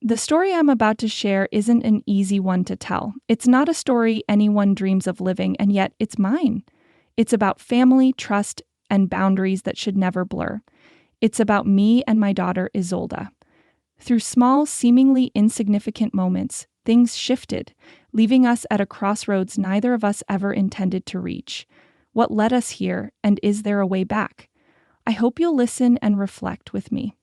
The story I'm about to share isn't an easy one to tell. It's not a story anyone dreams of living, and yet it's mine. It's about family, trust, and boundaries that should never blur. It's about me and my daughter, Isolde. Through small, seemingly insignificant moments, things shifted, leaving us at a crossroads neither of us ever intended to reach. What led us here, and is there a way back? I hope you'll listen and reflect with me.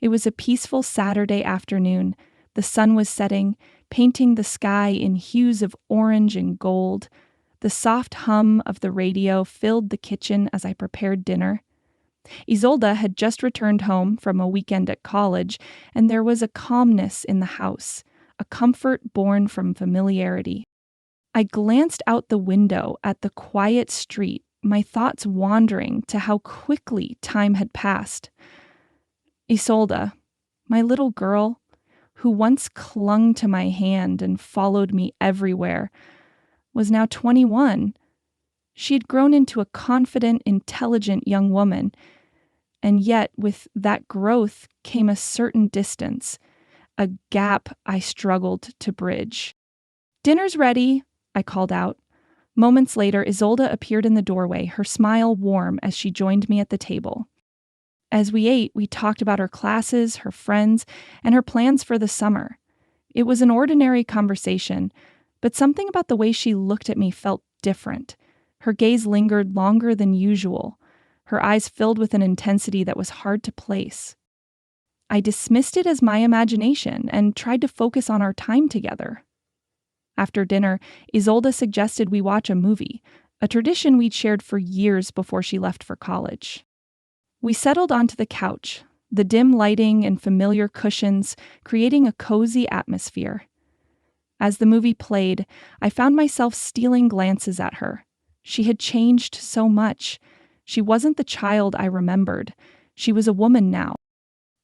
It was a peaceful Saturday afternoon. The sun was setting, painting the sky in hues of orange and gold. The soft hum of the radio filled the kitchen as I prepared dinner. Isolde had just returned home from a weekend at college, and there was a calmness in the house, a comfort born from familiarity. I glanced out the window at the quiet street, my thoughts wandering to how quickly time had passed. Isolde, my little girl, who once clung to my hand and followed me everywhere, was now 21. She had grown into a confident, intelligent young woman, and yet with that growth came a certain distance, a gap I struggled to bridge. "Dinner's ready," I called out. Moments later, Isolde appeared in the doorway, her smile warm as she joined me at the table. As we ate, we talked about her classes, her friends, and her plans for the summer. It was an ordinary conversation, but something about the way she looked at me felt different. Her gaze lingered longer than usual, her eyes filled with an intensity that was hard to place. I dismissed it as my imagination and tried to focus on our time together. After dinner, Isolde suggested we watch a movie, a tradition we'd shared for years before she left for college. We settled onto the couch, the dim lighting and familiar cushions creating a cozy atmosphere. As the movie played, I found myself stealing glances at her. She had changed so much. She wasn't the child I remembered. She was a woman now.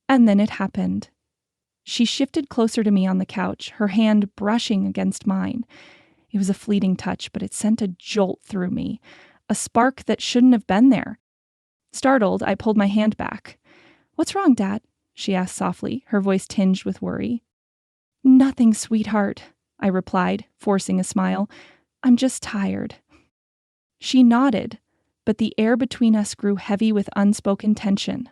And then it happened. She shifted closer to me on the couch, her hand brushing against mine. It was a fleeting touch, but it sent a jolt through me, a spark that shouldn't have been there. Startled, I pulled my hand back. "What's wrong, Dad?" she asked softly, her voice tinged with worry. "Nothing, sweetheart," I replied, forcing a smile. "I'm just tired." She nodded, but the air between us grew heavy with unspoken tension.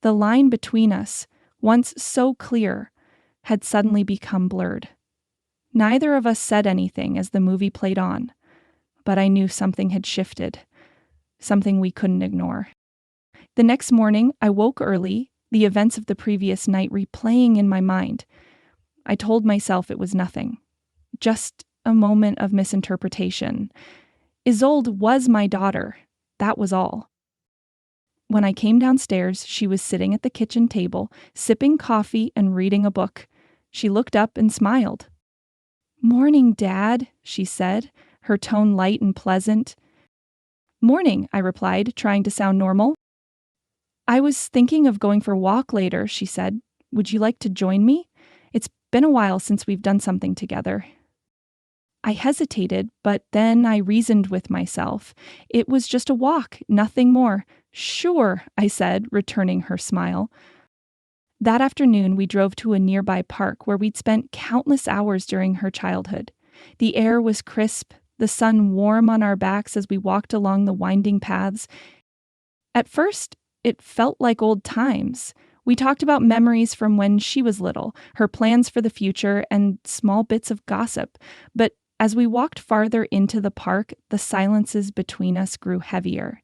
The line between us, once so clear, had suddenly become blurred. Neither of us said anything as the movie played on, but I knew something had shifted, something we couldn't ignore. The next morning, I woke early, the events of the previous night replaying in my mind. I told myself it was nothing, just a moment of misinterpretation. Isolde was my daughter, that was all. When I came downstairs, she was sitting at the kitchen table, sipping coffee and reading a book. She looked up and smiled. "Morning, Dad," she said, her tone light and pleasant. "Morning," I replied, trying to sound normal. "I was thinking of going for a walk later," she said. "Would you like to join me? It's been a while since we've done something together." I hesitated, but then I reasoned with myself. It was just a walk, nothing more. "Sure," I said, returning her smile. That afternoon, we drove to a nearby park where we'd spent countless hours during her childhood. The air was crisp, the sun warm on our backs as we walked along the winding paths. At first, it felt like old times. We talked about memories from when she was little, her plans for the future, and small bits of gossip. But as we walked farther into the park, the silences between us grew heavier.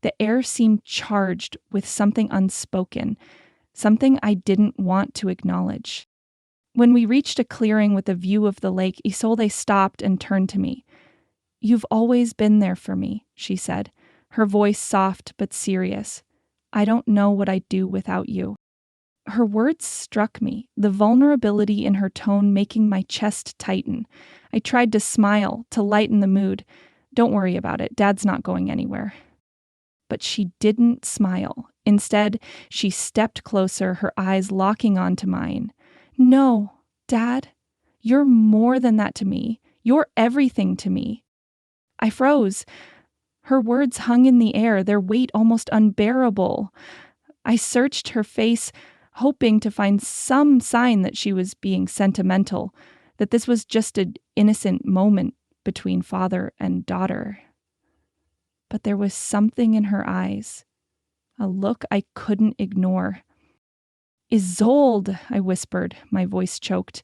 The air seemed charged with something unspoken, something I didn't want to acknowledge. When we reached a clearing with a view of the lake, Isolde stopped and turned to me. "You've always been there for me," she said, her voice soft but serious. "I don't know what I'd do without you." Her words struck me, the vulnerability in her tone making my chest tighten. I tried to smile, to lighten the mood. "Don't worry about it. Dad's not going anywhere." But she didn't smile. Instead, she stepped closer, her eyes locking onto mine. "No, Dad, you're more than that to me. You're everything to me." I froze. Her words hung in the air, their weight almost unbearable. I searched her face, hoping to find some sign that she was being sentimental, that this was just an innocent moment between father and daughter. But there was something in her eyes, a look I couldn't ignore. "Isolde," I whispered, my voice choked.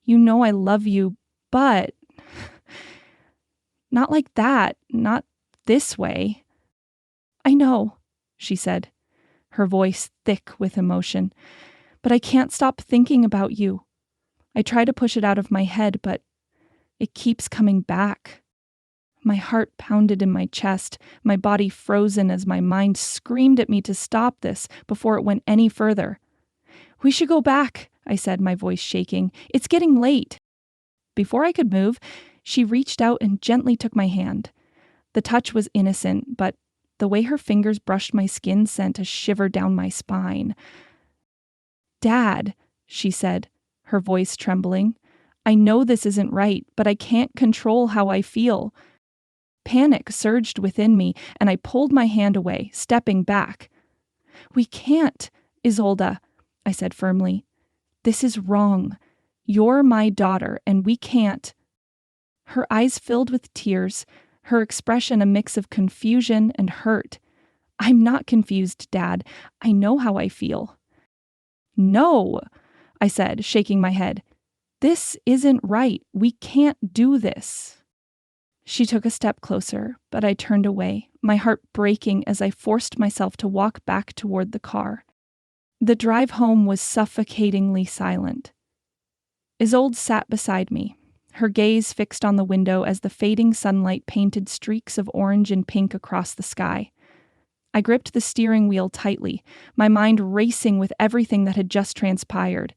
"You know I love you, but not like that, not this way." "I know," she said, her voice thick with emotion, "but I can't stop thinking about you. I try to push it out of my head, but it keeps coming back." My heart pounded in my chest, my body frozen as my mind screamed at me to stop this before it went any further. "We should go back," I said, my voice shaking. "It's getting late." Before I could move, she reached out and gently took my hand. The touch was innocent, but the way her fingers brushed my skin sent a shiver down my spine. "Dad," she said, her voice trembling, "I know this isn't right, but I can't control how I feel." Panic surged within me, and I pulled my hand away, stepping back. "We can't, Isolde," I said firmly. "This is wrong. You're my daughter, and we can't." Her eyes filled with tears, her expression a mix of confusion and hurt. "I'm not confused, Dad. I know how I feel." "No," I said, shaking my head. "This isn't right. We can't do this." She took a step closer, but I turned away, my heart breaking as I forced myself to walk back toward the car. The drive home was suffocatingly silent. Isolde sat beside me, her gaze fixed on the window as the fading sunlight painted streaks of orange and pink across the sky. I gripped the steering wheel tightly, my mind racing with everything that had just transpired.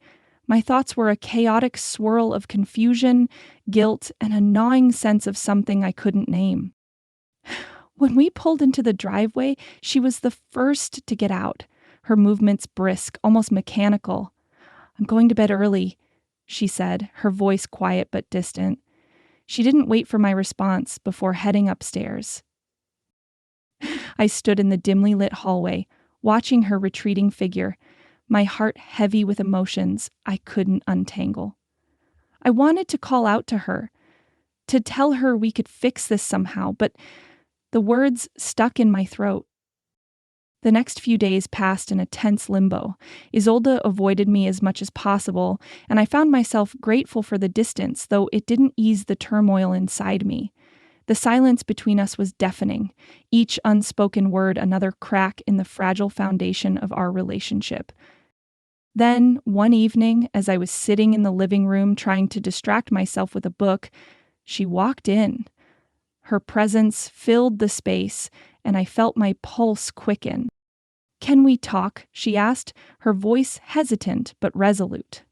My thoughts were a chaotic swirl of confusion, guilt, and a gnawing sense of something I couldn't name. When we pulled into the driveway, she was the first to get out, her movements brisk, almost mechanical. "I'm going to bed early," she said, her voice quiet but distant. She didn't wait for my response before heading upstairs. I stood in the dimly lit hallway, watching her retreating figure, my heart heavy with emotions I couldn't untangle. I wanted to call out to her, to tell her we could fix this somehow, but the words stuck in my throat. The next few days passed in a tense limbo. Isolde avoided me as much as possible, and I found myself grateful for the distance, though it didn't ease the turmoil inside me. The silence between us was deafening, each unspoken word another crack in the fragile foundation of our relationship. Then, one evening, as I was sitting in the living room trying to distract myself with a book, she walked in. Her presence filled the space, and I felt my pulse quicken. "Can we talk?" she asked, her voice hesitant but resolute.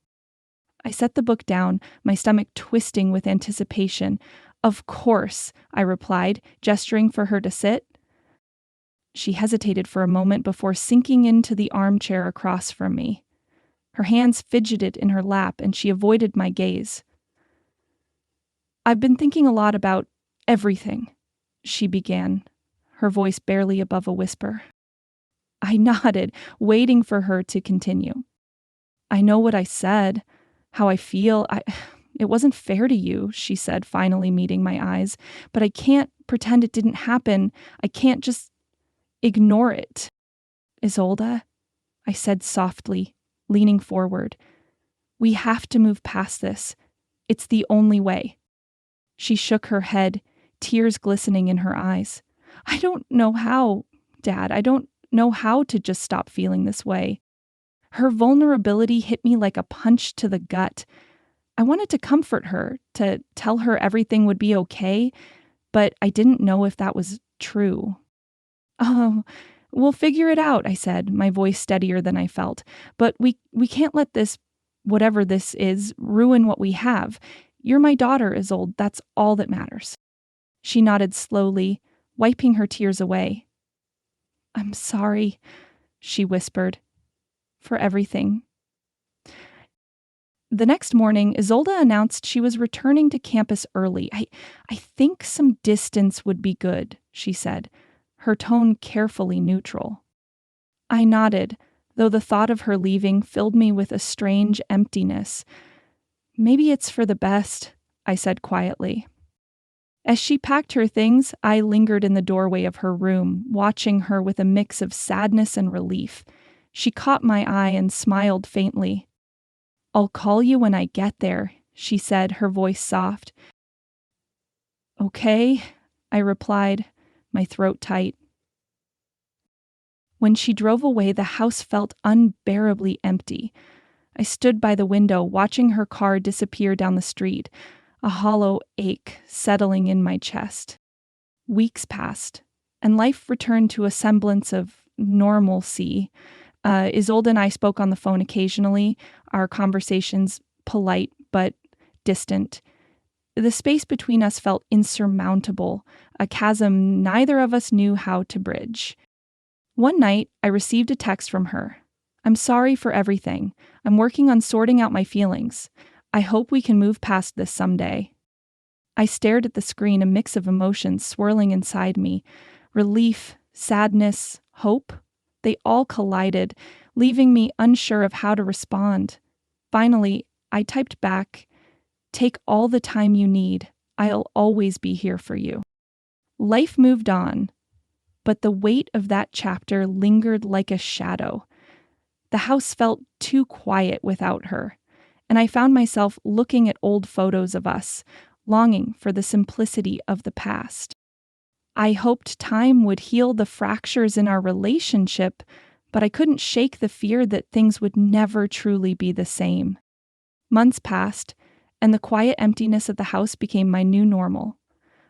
I set the book down, my stomach twisting with anticipation. "Of course," I replied, gesturing for her to sit. She hesitated for a moment before sinking into the armchair across from me. Her hands fidgeted in her lap, and she avoided my gaze. "I've been thinking a lot about everything," she began, her voice barely above a whisper. I nodded, waiting for her to continue. "I know what I said, how I feel. It wasn't fair to you," she said, finally meeting my eyes. "But I can't pretend it didn't happen. I can't just ignore it." "Isolde," I said softly, leaning forward. "We have to move past this. It's the only way." She shook her head, tears glistening in her eyes. "I don't know how, Dad. I don't know how to just stop feeling this way." Her vulnerability hit me like a punch to the gut. I wanted to comfort her, to tell her everything would be okay, but I didn't know if that was true. "Oh, we'll figure it out," I said, my voice steadier than I felt. "But we can't let this, whatever this is, ruin what we have. You're my daughter, Isolde. That's all that matters." She nodded slowly, wiping her tears away. "I'm sorry," she whispered, "for everything." The next morning, Isolde announced she was returning to campus early. I think some distance would be good," she said, her tone carefully neutral. I nodded, though the thought of her leaving filled me with a strange emptiness. "Maybe it's for the best," I said quietly. As she packed her things, I lingered in the doorway of her room, watching her with a mix of sadness and relief. She caught my eye and smiled faintly. "I'll call you when I get there," she said, her voice soft. "Okay," I replied, my throat tight. When she drove away, the house felt unbearably empty. I stood by the window, watching her car disappear down the street, a hollow ache settling in my chest. Weeks passed, and life returned to a semblance of normalcy. Isolde and I spoke on the phone occasionally, our conversations polite but distant. The space between us felt insurmountable, a chasm neither of us knew how to bridge. One night, I received a text from her. "I'm sorry for everything. I'm working on sorting out my feelings. I hope we can move past this someday." I stared at the screen, a mix of emotions swirling inside me. Relief, sadness, hope. They all collided, leaving me unsure of how to respond. Finally, I typed back, "Take all the time you need. I'll always be here for you." Life moved on, but the weight of that chapter lingered like a shadow. The house felt too quiet without her, and I found myself looking at old photos of us, longing for the simplicity of the past. I hoped time would heal the fractures in our relationship, but I couldn't shake the fear that things would never truly be the same. Months passed, and the quiet emptiness of the house became my new normal.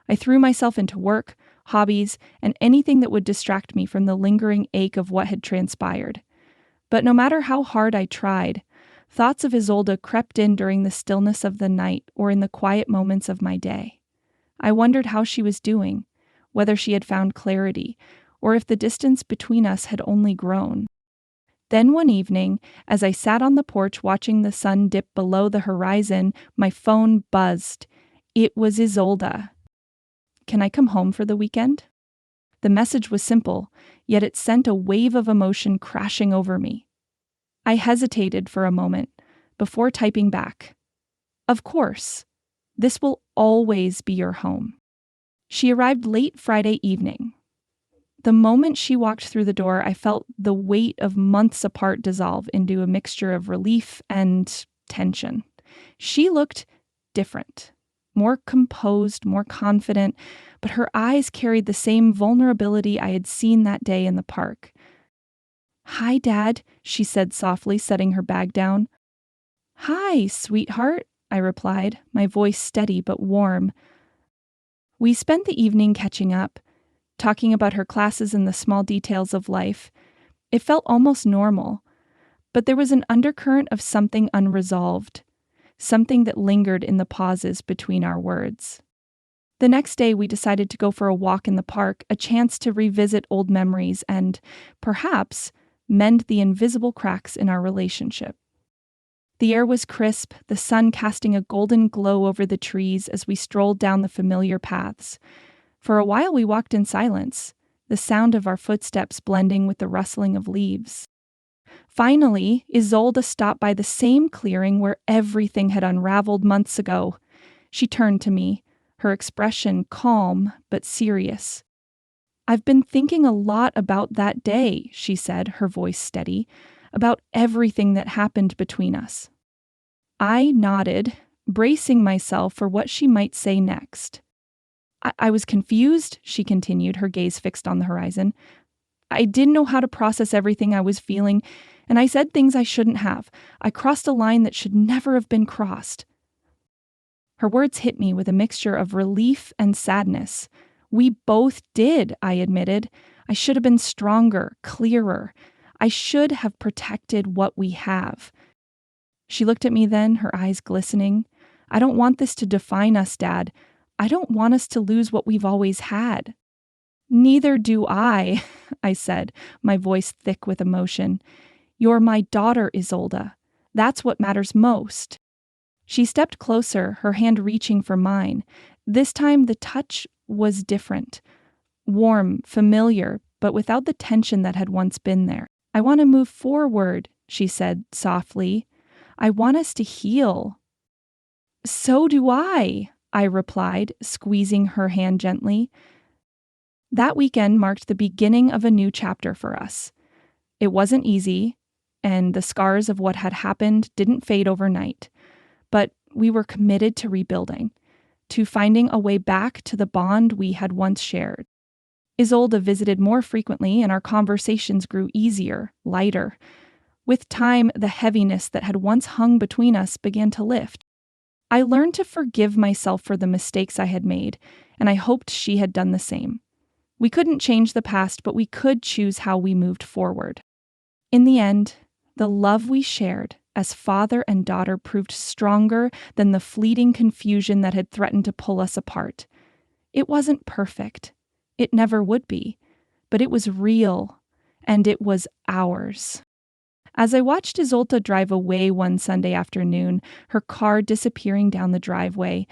I threw myself into work, hobbies, and anything that would distract me from the lingering ache of what had transpired. But no matter how hard I tried, thoughts of Isolde crept in during the stillness of the night or in the quiet moments of my day. I wondered how she was doing, whether she had found clarity, or if the distance between us had only grown. Then one evening, as I sat on the porch watching the sun dip below the horizon, my phone buzzed. It was Isolde. "Can I come home for the weekend?" The message was simple, yet it sent a wave of emotion crashing over me. I hesitated for a moment before typing back, "Of course. This will always be your home." She arrived late Friday evening. The moment she walked through the door, I felt the weight of months apart dissolve into a mixture of relief and tension. She looked different, more composed, more confident, but her eyes carried the same vulnerability I had seen that day in the park. "Hi, Dad," she said softly, setting her bag down. "Hi, sweetheart," I replied, my voice steady but warm. We spent the evening catching up, talking about her classes and the small details of life. It felt almost normal, but there was an undercurrent of something unresolved, something that lingered in the pauses between our words. The next day, we decided to go for a walk in the park, a chance to revisit old memories and, perhaps, mend the invisible cracks in our relationship. The air was crisp, the sun casting a golden glow over the trees as we strolled down the familiar paths. For a while we walked in silence, the sound of our footsteps blending with the rustling of leaves. Finally, Isolde stopped by the same clearing where everything had unraveled months ago. She turned to me, her expression calm but serious. "I've been thinking a lot about that day," she said, her voice steady, "about everything that happened between us." I nodded, bracing myself for what she might say next. I was confused," she continued, her gaze fixed on the horizon. "I didn't know how to process everything I was feeling, and I said things I shouldn't have. I crossed a line that should never have been crossed." Her words hit me with a mixture of relief and sadness. "We both did," I admitted. "I should have been stronger, clearer. I should have protected what we have." She looked at me then, her eyes glistening. "I don't want this to define us, Dad. I don't want us to lose what we've always had." "Neither do I," I said, my voice thick with emotion. "You're my daughter, Isolde. That's what matters most." She stepped closer, her hand reaching for mine. This time the touch was different. Warm, familiar, but without the tension that had once been there. I want to move forward, she said softly. I want us to heal. So do I replied, squeezing her hand gently. That weekend marked the beginning of a new chapter for us. It wasn't easy, and the scars of what had happened didn't fade overnight, but we were committed to rebuilding, to finding a way back to the bond we had once shared. Isolde visited more frequently, and our conversations grew easier, lighter. With time, the heaviness that had once hung between us began to lift. I learned to forgive myself for the mistakes I had made, and I hoped she had done the same. We couldn't change the past, but we could choose how we moved forward. In the end, the love we shared as father and daughter proved stronger than the fleeting confusion that had threatened to pull us apart. It wasn't perfect. It never would be. But it was real, and it was ours. As I watched Isolta drive away one Sunday afternoon, her car disappearing down the driveway,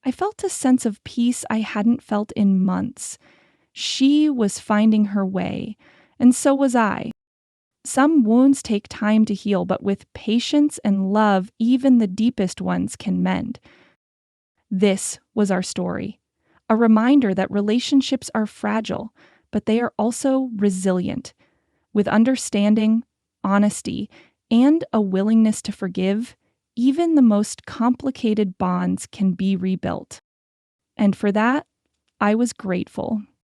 I felt a sense of peace I hadn't felt in months. She was finding her way, and so was I. Some wounds take time to heal, but with patience and love, even the deepest ones can mend. This was our story, a reminder that relationships are fragile, but they are also resilient. With understanding, honesty, and a willingness to forgive, even the most complicated bonds can be rebuilt. And for that, I was grateful.